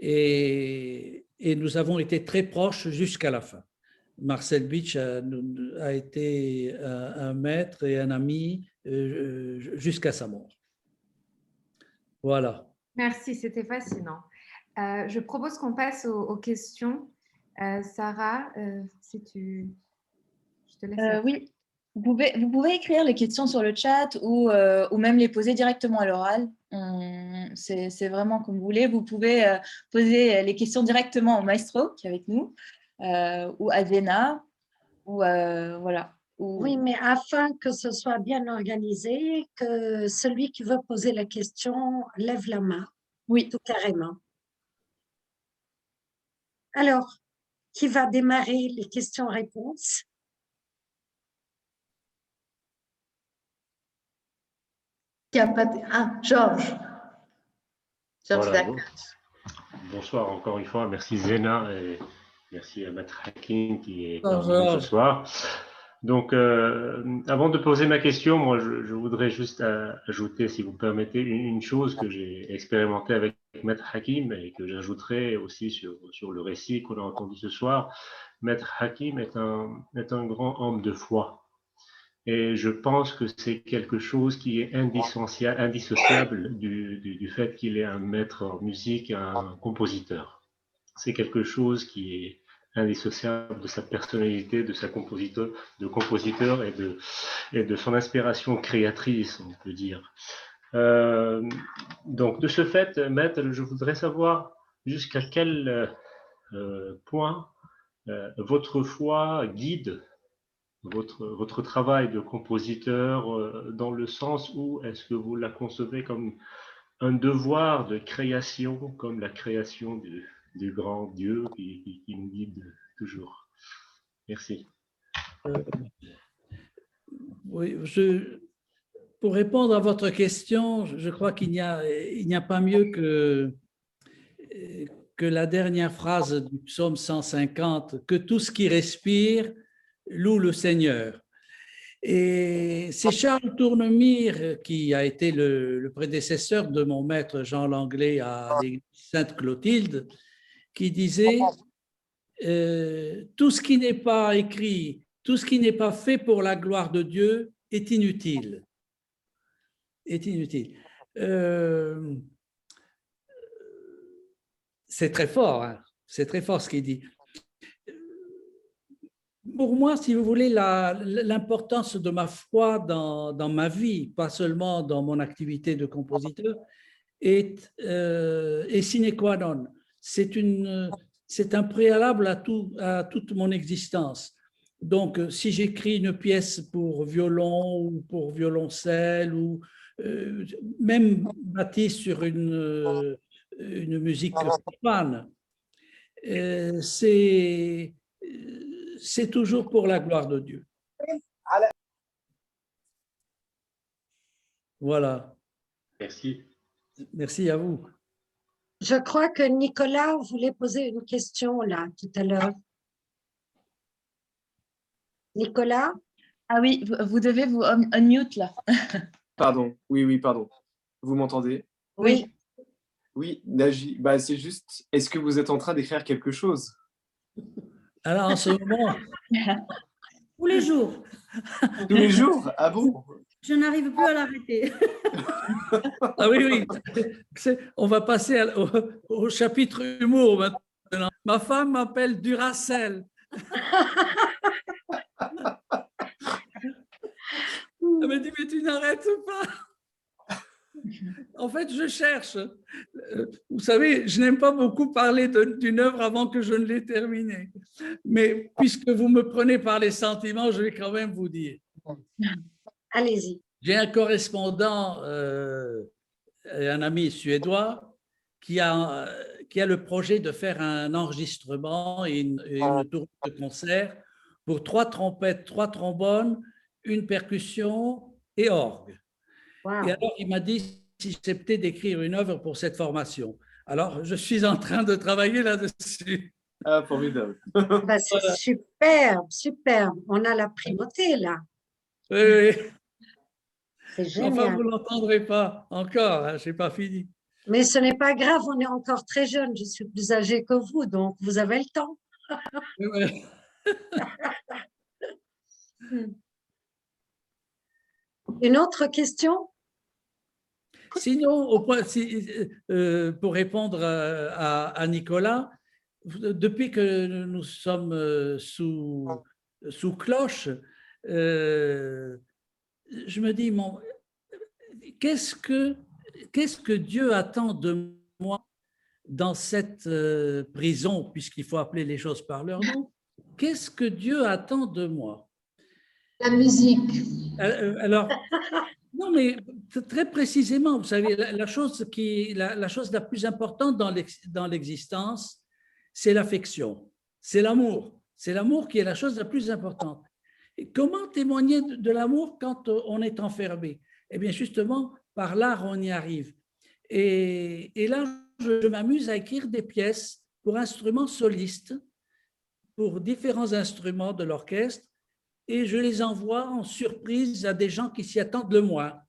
Et nous avons été très proches jusqu'à la fin. Marcel Bitsch a été un maître et un ami jusqu'à sa mort. Voilà. Merci, c'était fascinant. Je propose qu'on passe aux questions. Sarah, si tu... Je te laisse. Oui, vous pouvez écrire les questions sur le chat ou même les poser directement à l'oral. C'est vraiment comme vous voulez. Vous pouvez poser les questions directement au maestro qui est avec nous ou à Zena. Voilà. Oui, mais afin que ce soit bien organisé, que celui qui veut poser la question lève la main. Oui. Tout carrément. Alors, qui va démarrer les questions-réponses? Il n'y a pas de... Ah, Georges. Georges Voilà, Dac. bonsoir encore une fois. Merci Zena et merci à Maître Hakim qui est parmi Bonjour. nous ce soir. Donc, avant de poser ma question, moi, je voudrais juste ajouter, si vous permettez, une chose que j'ai expérimentée avec Maître Hakim et que j'ajouterai aussi sur le récit qu'on a entendu ce soir. Maître Hakim est un grand homme de foi. Et je pense que c'est quelque chose qui est indissociable du fait qu'il est un maître en musique, un compositeur. C'est quelque chose qui est indissociable de sa personnalité, de sa compositeur et de son inspiration créatrice, on peut dire. Donc, de ce fait, maître, je voudrais savoir jusqu'à quel point votre foi guide votre travail de compositeur dans le sens où est-ce que vous la concevez comme un devoir de création comme la création du grand Dieu qui nous guide toujours. Merci. Oui, pour répondre à votre question, je crois qu'il n'y a pas mieux que la dernière phrase du psaume 150, que tout ce qui respire loue le Seigneur. Et c'est Charles Tournemire, qui a été le prédécesseur de mon maître Jean Langlais à l'église Sainte-Clotilde, qui disait tout ce qui n'est pas écrit, tout ce qui n'est pas fait pour la gloire de Dieu est inutile. Est inutile. C'est très fort, hein? C'est très fort ce qu'il dit. Pour moi, si vous voulez, l'importance de ma foi dans ma vie, pas seulement dans mon activité de compositeur, est sine qua non. C'est un préalable à toute mon existence. Donc, si j'écris une pièce pour violon ou pour violoncelle, ou même bâtie sur une musique profane, c'est toujours pour la gloire de Dieu. Voilà. Merci. Merci à vous. Je crois que Nicolas voulait poser une question là tout à l'heure. Nicolas? Ah oui, vous devez vous unmute là. Pardon, oui, pardon. Vous m'entendez? Oui. Oui, Naji, bah, c'est juste, est-ce que vous êtes en train d'écrire quelque chose? Alors, en ce moment, Tous les jours. Tous les jours? Ah bon? Je n'arrive plus à l'arrêter. ah oui, on va passer au chapitre humour maintenant. Ma femme m'appelle Duracell. Elle me dit, mais tu n'arrêtes pas. En fait, je cherche. Vous savez, je n'aime pas beaucoup parler d'une œuvre avant que je ne l'ai terminée. Mais puisque vous me prenez par les sentiments, je vais quand même vous dire. Allez-y. J'ai un correspondant, un ami suédois, qui a le projet de faire un enregistrement et une tournée de concert pour 3 trompettes, 3 trombones, une percussion et orgue. Wow. Et alors, il m'a dit si j'acceptais d'écrire une œuvre pour cette formation. Alors, je suis en train de travailler là-dessus. Ah, formidable. Bah, c'est superbe, superbe. On a la primauté là. Oui. C'est génial. Enfin, vous ne l'entendrez pas encore, hein, je n'ai pas fini. Mais ce n'est pas grave, on est encore très jeune. Je suis plus âgée que vous, donc vous avez le temps. Oui. Une autre question? Sinon, pour répondre à Nicolas, depuis que nous sommes sous cloche, je me dis, qu'est-ce que Dieu attend de moi dans cette prison, puisqu'il faut appeler les choses par leur nom? Qu'est-ce que Dieu attend de moi? La musique. Alors, non, mais très précisément, vous savez, la chose la plus importante dans l'existence, c'est l'affection, c'est l'amour. C'est l'amour qui est la chose la plus importante. Et comment témoigner de l'amour quand on est enfermé? Eh bien, justement, par l'art, on y arrive. Et là, je m'amuse à écrire des pièces pour instruments solistes, pour différents instruments de l'orchestre, et je les envoie en surprise à des gens qui s'y attendent le moins.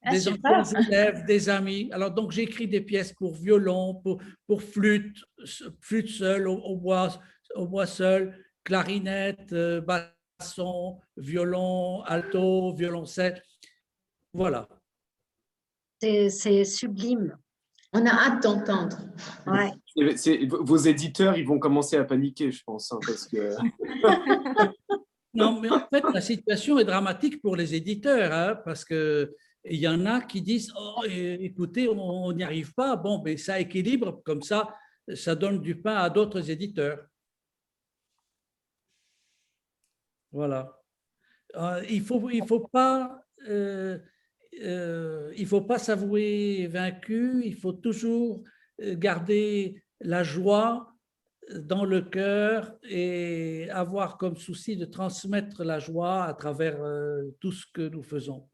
Des anciens élèves, des amis. Alors, donc, j'écris des pièces pour violon, pour flûte seule, au bois seul, clarinette, basson, violon, alto, violoncelle. Voilà. C'est sublime. On a hâte d'entendre. Ouais. Vos éditeurs, ils vont commencer à paniquer, je pense, hein, parce que… Non, mais en fait, la situation est dramatique pour les éditeurs, hein, parce qu'il y en a qui disent « Oh, écoutez, on n'y arrive pas. » Bon, mais ça équilibre, comme ça donne du pain à d'autres éditeurs. Voilà. Il faut pas… il ne faut pas s'avouer vaincu, il faut toujours garder la joie dans le cœur et avoir comme souci de transmettre la joie à travers tout ce que nous faisons.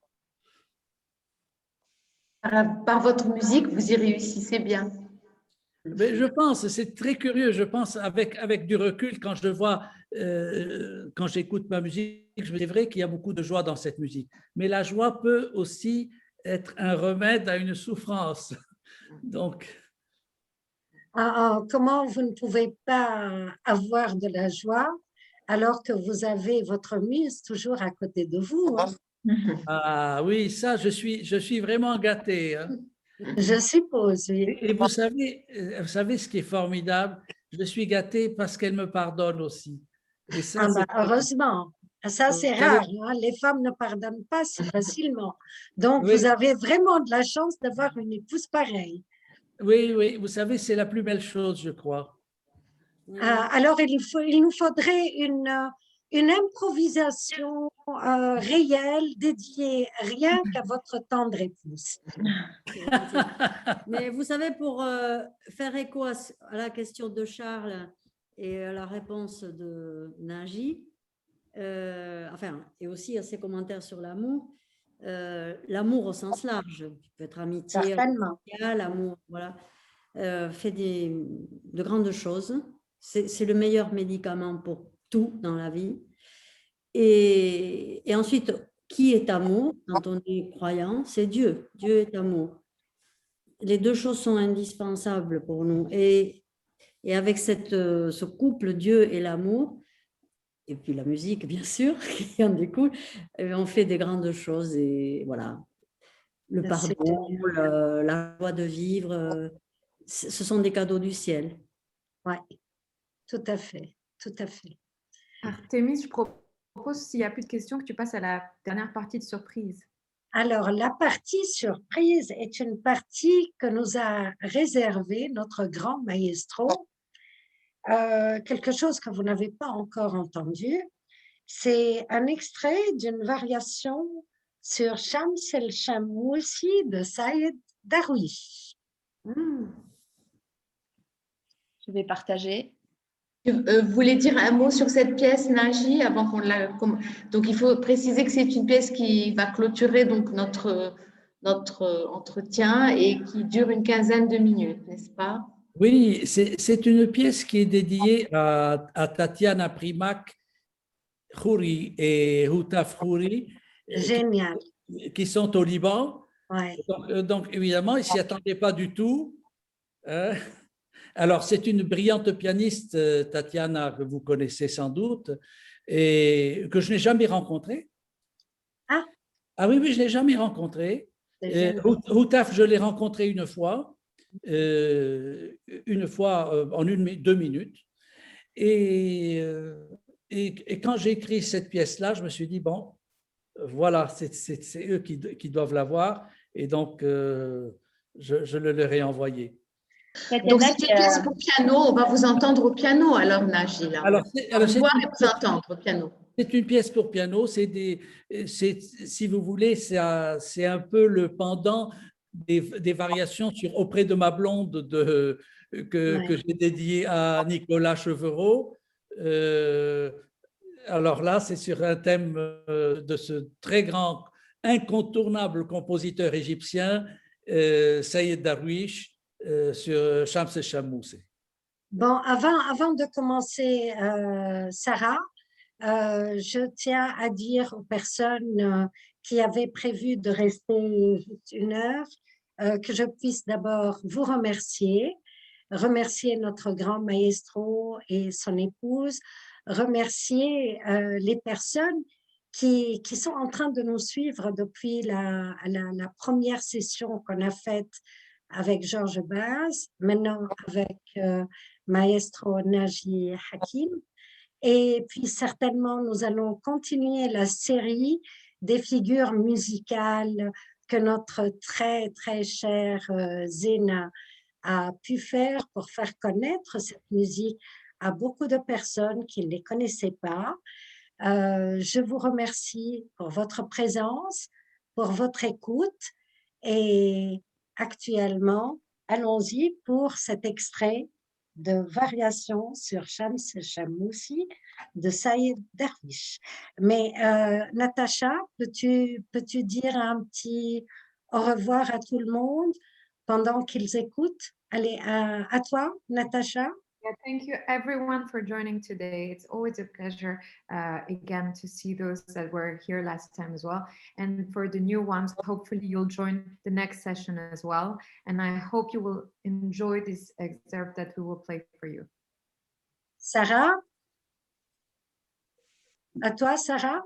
Par votre musique, vous y réussissez bien. Mais je pense, c'est très curieux, je pense avec du recul, quand je vois, quand j'écoute ma musique, je me dis, c'est vrai qu'il y a beaucoup de joie dans cette musique. Mais la joie peut aussi être un remède à une souffrance. Donc, Comment vous ne pouvez pas avoir de la joie alors que vous avez votre muse toujours à côté de vous, hein? ah oui, ça, je suis vraiment gâté, hein. Je suppose, oui. Et vous savez ce qui est formidable, je suis gâté parce qu'elle me pardonne aussi. Et ça, Ah bah, heureusement, ça c'est Vous savez- rare, hein. Les femmes ne pardonnent pas si facilement. Donc, Oui. vous avez vraiment de la chance d'avoir une épouse pareille. oui, oui, vous savez, c'est la plus belle chose, je crois. Alors, il nous faudrait une improvisation réelle dédiée rien qu'à votre tendre épouse. Mais vous savez, pour faire écho à la question de Charles et à la réponse de Naji, enfin, et aussi à ses commentaires sur l'amour, l'amour au sens large, qui peut être amitié, Certainement. l'amour, voilà, fait de grandes choses. C'est le meilleur médicament pour tout dans la vie. Et ensuite, qui est amour? Quand on est croyant, c'est Dieu. Dieu est amour. Les deux choses sont indispensables pour nous. Et avec ce couple, Dieu et l'amour, et puis la musique, bien sûr, qui en découle, on fait des grandes choses. Et voilà, le Merci. pardon, la joie de vivre, ce sont des cadeaux du ciel. Oui, tout à fait, tout à fait. Artémis, je propose, s'il n'y a plus de questions, que tu passes à la dernière partie de surprise. Alors, la partie surprise est une partie que nous a réservée notre grand maestro, quelque chose que vous n'avez pas encore entendu. C'est un extrait d'une variation sur Shams el-Shammoussi de Saïd Darwish. Je vais partager. Vous voulez dire un mot sur cette pièce, Naji, avant qu'on la... Donc, il faut préciser que c'est une pièce qui va clôturer donc notre entretien et qui dure une quinzaine de minutes, n'est-ce pas? Oui, c'est une pièce qui est dédiée à Tatiana Primac Khouri et Houtaf Khouri, Génial. qui sont au Liban. Ouais. Donc, évidemment, ils ne s'y attendaient pas du tout, hein. Alors, c'est une brillante pianiste, Tatiana, que vous connaissez sans doute, et que je n'ai jamais rencontrée. Ah. Ah oui, je ne l'ai jamais rencontrée. Houtaf, je l'ai rencontré une fois en 2 minutes. Et quand j'ai écrit cette pièce-là, je me suis dit, bon, voilà, c'est eux qui doivent l'avoir. Et donc, je le leur ai envoyé. Donc, c'est une pièce pour piano. On va vous entendre au piano, alors, Naji. Alors, vous voir et vous entendre au piano. C'est une pièce pour piano. Si vous voulez, c'est un peu le pendant des variations sur Auprès de ma blonde que j'ai dédié à Nicolas Chevreau. Alors là, c'est sur un thème de ce très grand, incontournable compositeur égyptien, Saïd Darwish, sur Shams el-Shammoussi. Bon, avant de commencer, Sarah, je tiens à dire aux personnes qui avaient prévu de rester juste 1 heure que je puisse d'abord vous remercier notre grand maestro et son épouse, remercier les personnes qui sont en train de nous suivre depuis la première session qu'on a faite avec Georges Baz, maintenant avec maestro Naji Hakim. Et puis certainement, nous allons continuer la série des figures musicales que notre très, très chère Zena a pu faire pour faire connaître cette musique à beaucoup de personnes qui ne les connaissaient pas. Je vous remercie pour votre présence, pour votre écoute et actuellement, allons-y pour cet extrait de variation sur Shams Chamoussi de Saïd Dervish. Mais Natacha, peux-tu dire un petit au revoir à tout le monde pendant qu'ils écoutent? Allez, à toi, Natacha. Yeah, thank you everyone for joining today. It's always a pleasure again to see those that were here last time as well. And for the new ones, hopefully you'll join the next session as well. And I hope you will enjoy this excerpt that we will play for you. Sarah? À toi, Sarah?